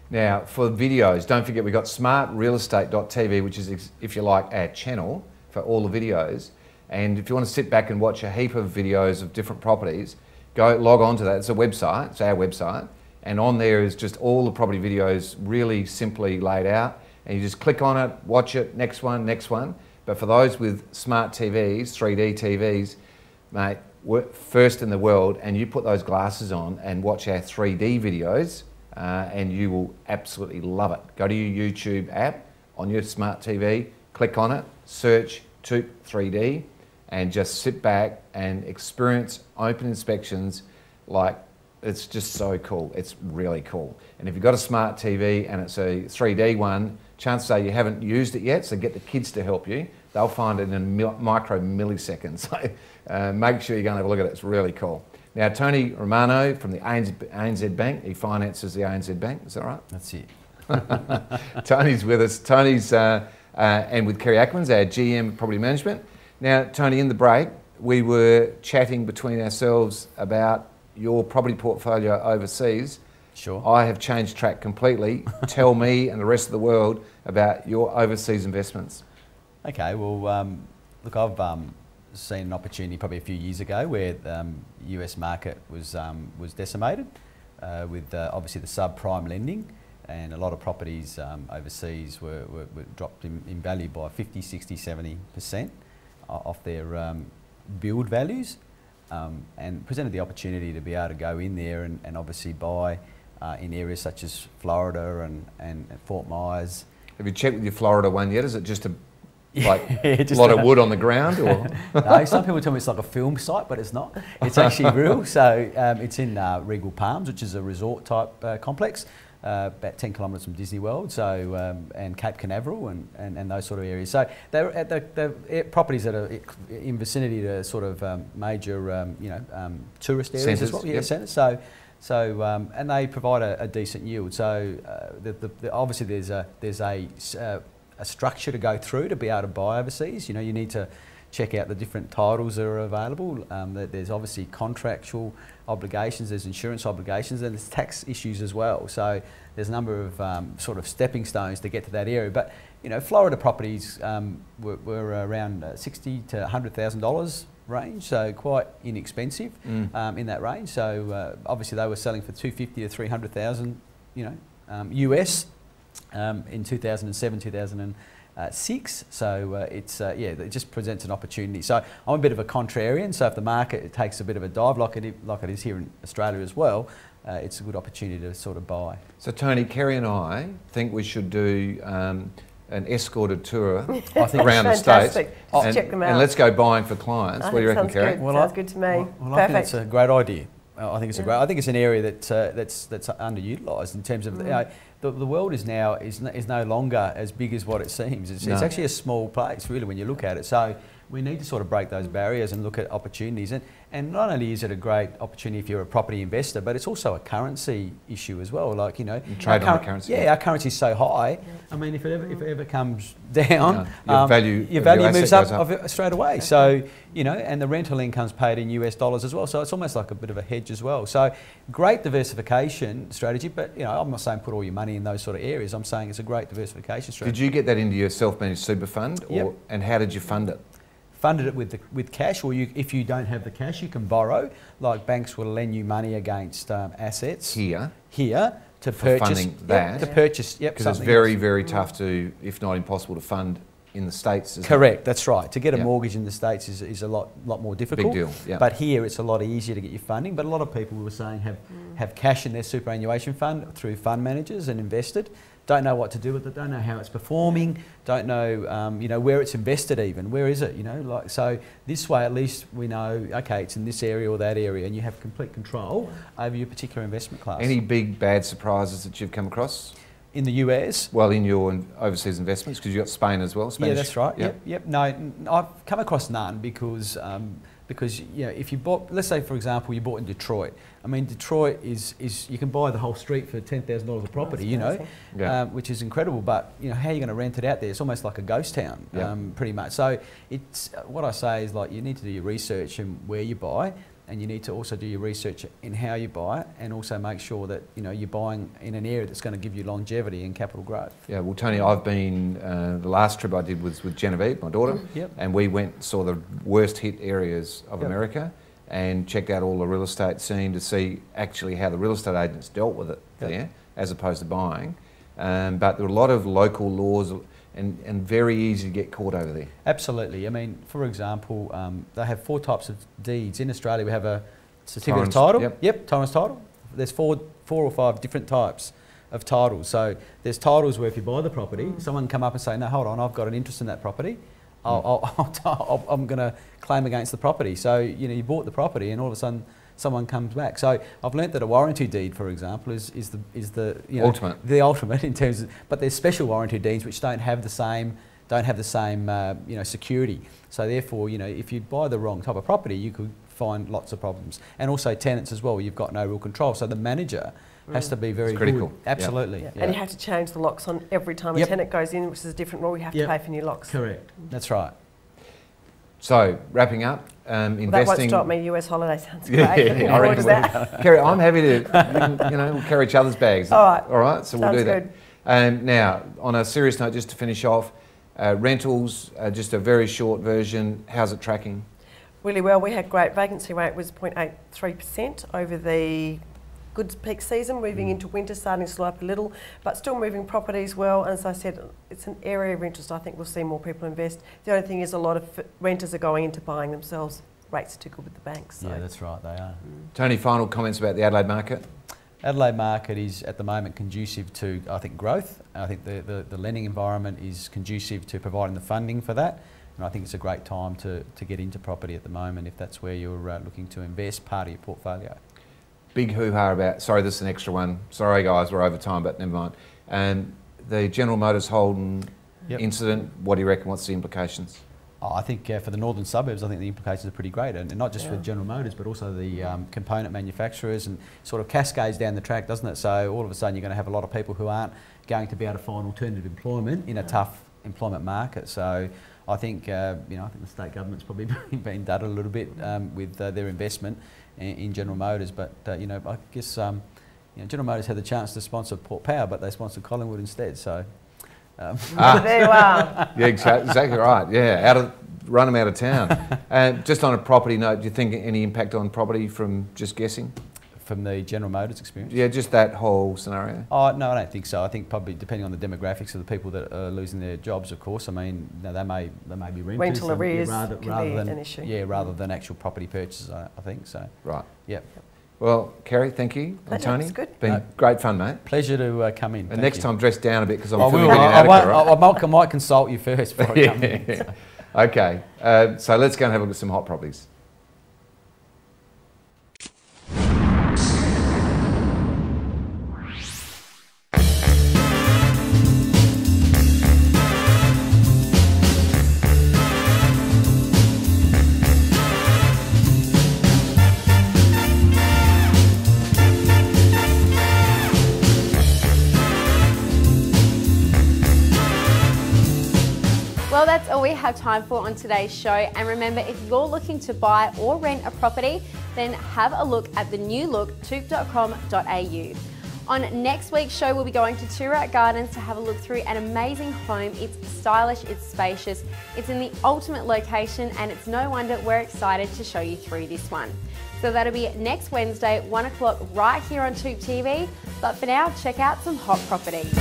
Now, for videos, don't forget we've got smartrealestate.tv, which is, if you like, our channel for all the videos. And if you want to sit back and watch a heap of videos of different properties, go log on to that. It's a website, it's our website. And on there is just all the property videos really simply laid out. And you just click on it, watch it, next one, next one. But for those with smart TVs, 3D TVs, mate, we're first in the world, and you put those glasses on and watch our 3D videos, and you will absolutely love it. Go to your YouTube app on your smart TV, click on it, search Toop 3D, and just sit back and experience open inspections. Like, it's just so cool. It's really cool. And if you've got a smart TV and it's a 3D one, chances are you haven't used it yet, so get the kids to help you. They'll find it in micro milliseconds. So make sure you go and have a look at it. It's really cool. Now, Tony Romano from the ANZ Bank, he finances the ANZ Bank, is that right? That's it. Tony's with us. Tony's, and with Kerry Ackmans, our GM Property Management. Now, Tony, in the break, we were chatting between ourselves about your property portfolio overseas. Sure. I have changed track completely. Tell me and the rest of the world about your overseas investments. Okay, well, look, I've seen an opportunity probably a few years ago where the US market was decimated with obviously the subprime lending, and a lot of properties overseas were dropped in value by 50, 60, 70% off their build values, and presented the opportunity to be able to go in there and obviously buy in areas such as Florida and Fort Myers. Have you checked with your Florida one yet? Is it just a lot of wood on the ground? Or? No, some people tell me it's like a film site, but it's not. It's actually real. So it's in Regal Palms, which is a resort type complex, about 10 kilometres from Disney World, so and Cape Canaveral and those sort of areas. So they're at the properties that are in vicinity to sort of major tourist areas centres, as well. Yeah, yep. centres. So and they provide a decent yield. So obviously there's a structure to go through to be able to buy overseas. You know, you need to check out the different titles that are available. There's obviously contractual obligations, there's insurance obligations, and there's tax issues as well. So there's a number of sort of stepping stones to get to that area. But you know, Florida properties were around $60,000 to $100,000 range, so quite inexpensive in that range. So obviously they were selling for $250,000 to $300,000, US. In 2007, 2006, so it just presents an opportunity. So I'm a bit of a contrarian, so if the market takes a bit of a dive like it is here in Australia as well, it's a good opportunity to sort of buy. So Tony, Kerry and I think we should do an escorted tour around the States. Check them out. And let's go buying for clients. What do you reckon, Kerry? Well, sounds good to me. Well, I think it's a great idea. I think it's I think it's an area that's underutilised in terms of the world is no longer as big as what it seems. It's actually a small place really when you look at it. So we need to sort of break those barriers and look at opportunities. And not only is it a great opportunity if you're a property investor, but it's also a currency issue as well. Like, you trade on the currency. Yeah, our currency is so high. I mean, if it ever comes down, your value moves up straight away. So, and the rental income's paid in US dollars as well. So it's almost like a bit of a hedge as well. So great diversification strategy, but I'm not saying put all your money in those sort of areas. I'm saying it's a great diversification strategy. Did you get that into your self-managed super fund? Yep. And how did you fund it? Funded it with cash, or if you don't have the cash, you can borrow. Like banks will lend you money against assets here to purchase funding that. To purchase, because it's very, very tough to, if not impossible, to fund in the States. Correct, that's right. To get a mortgage in the States is a lot more difficult. Big deal. Yeah. But here it's a lot easier to get your funding. But a lot of people, we were saying, have cash in their superannuation fund through fund managers and invested. Don't know what to do with it, don't know how it's performing, don't know where it's invested even, where is it, so this way at least we know, okay, it's in this area or that area, and you have complete control over your particular investment class. Any big bad surprises that you've come across? In the US? Well, in your overseas investments, because you've got Spain as well. Spanish. Yeah, that's right, yep. No, I've come across none because if you bought, let's say for example, you bought in Detroit. I mean, Detroit is you can buy the whole street for $10,000 a property, which is incredible. But how are you going to rent it out there? It's almost like a ghost town, pretty much. So it's what I say is like you need to do your research and where you buy. and you need to also do your research in how you buy it, and also make sure that you're buying in an area that's going to give you longevity and capital growth. Yeah, well, Tony, I've been, the last trip I did was with Genevieve, my daughter, and we went and saw the worst hit areas of America and checked out all the real estate scene to see actually how the real estate agents dealt with it there, as opposed to buying. But there were a lot of local laws and very easy to get caught over there. Absolutely. I mean, for example, they have 4 types of deeds. In Australia, we have a certificate of title. Torrens title. There's four or five different types of titles. So there's titles where if you buy the property, someone come up and say, no, hold on, I've got an interest in that property. I'm going to claim against the property. So, you bought the property and all of a sudden someone comes back. So I've learnt that a warranty deed, for example, is the ultimate. The ultimate in terms of, but there's special warranty deeds which don't have the same security. So therefore, if you buy the wrong type of property, you could find lots of problems. And also tenants as well, you've got no real control. So the manager has to be very critical. Good. Absolutely. Yeah. And you have to change the locks on every time a tenant goes in, which is a different rule. You have to pay for new locks. Correct. That's right. So, wrapping up, investing... That won't stop me. US holiday sounds great. I reckon that. Kerry, I'm happy to, we'll carry each other's bags. All right. All right, so we'll do that. Good. Now, on a serious note, just to finish off, rentals, just a very short version. How's it tracking? Really well. We had great. Vacancy rate was 0.83% over the good peak season, moving into winter, starting to slow up a little, but still moving properties well. And as I said, it's an area of interest. I think we'll see more people invest. The only thing is a lot of renters are going into buying themselves. Rates are too good with the banks. So. Yeah, that's right, they are. Tony, final comments about the Adelaide market? Adelaide market is at the moment conducive to, I think, growth. I think the lending environment is conducive to providing the funding for that. And I think it's a great time to get into property at the moment if that's where you're looking to invest part of your portfolio. Big hoo-ha about, sorry, this is an extra one. Sorry guys, we're over time, but never mind. And the General Motors Holden incident, what do you reckon, what's the implications? I think for the northern suburbs, I think the implications are pretty great, and not just for General Motors, but also the component manufacturers, and sort of cascades down the track, doesn't it? So all of a sudden you're going to have a lot of people who aren't going to be able to find alternative employment in a tough employment market. So I think I think the state government's probably been dudded a little bit with their investment in General Motors, but I guess General Motors had the chance to sponsor Port Power, but they sponsored Collingwood instead. So there you are. Yeah, exactly right. Yeah, run them out of town. Just on a property note, do you think any impact on property from just guessing? From the General Motors experience? Yeah, just that whole scenario. Oh no, I don't think so. I think probably depending on the demographics of the people that are losing their jobs, of course. I mean, they may be renters. Rental arrears rather can be than an issue. Yeah, rather than actual property purchases. I think so. Right. Yeah. Well, Kerry, thank you. And Tony, that's good. Been great fun, mate. Pleasure to come in. And next time, dress down a bit because I'm feeling I might consult you first before I come in. So. Okay, so let's go and have a look at some hot properties. Well, that's all we have time for on today's show. And remember, if you're looking to buy or rent a property, then have a look at the new look toop.com.au. On next week's show, we'll be going to Toorak Gardens to have a look through an amazing home. It's stylish, it's spacious, it's in the ultimate location, and it's no wonder we're excited to show you through this one. So that'll be next Wednesday, 1 o'clock, right here on Toop TV. But for now, check out some hot properties.